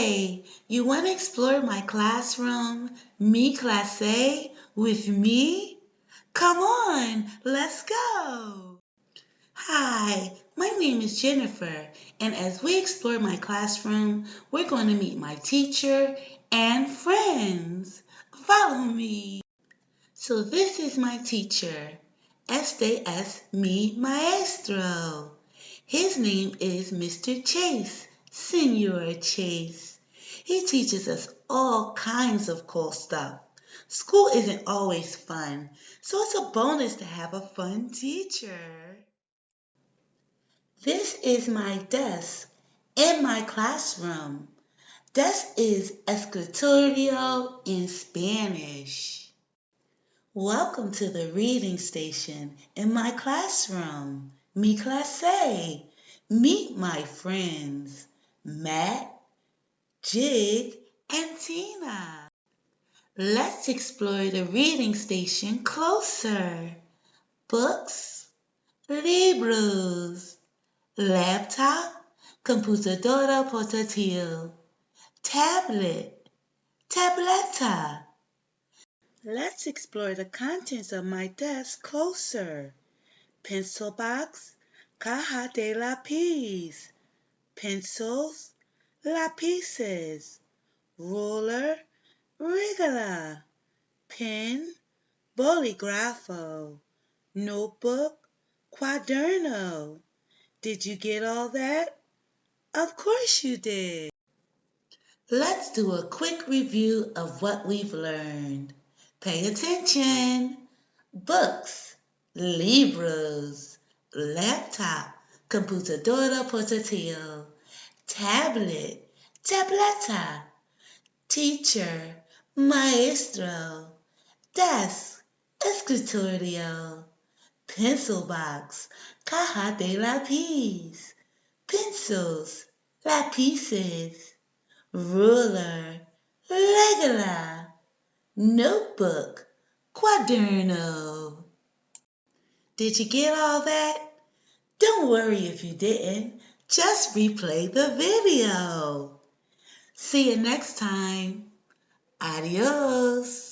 Hey, you want to explore my classroom, me Clase, with me? Come on, let's go. Hi, my name is Jennifer, and as we explore my classroom, we're going to meet my teacher and friends. Follow me. So this is my teacher. Este es mi maestro. His name is Mr. Chase, Senor Chase. He teaches us all kinds of cool stuff. School isn't always fun, so it's a bonus to have a fun teacher. This is my desk in my classroom. Desk is escritorio in Spanish. Welcome to the reading station in my classroom. Mi clase. Meet my friends, Matt, Jig, and Tina. Let's explore the reading station closer. Books, libros, laptop, computadora portátil, tablet, tableta. Let's explore the contents of my desk closer. Pencil box, caja de lápiz, pencils, lápices, ruler, regula, pen, bolígrafo, notebook, cuaderno. Did you get all that? Of course you did. Let's do a quick review of what we've learned. Pay attention. Books, libros, laptop, computadora portátil, tablet, tableta, teacher, maestro, desk, escritorio, pencil box, caja de lápiz, pencils, lápices, ruler, regula, notebook, cuaderno. Did you get all that? Don't worry if you didn't. Just replay the video. See you next time. Adios.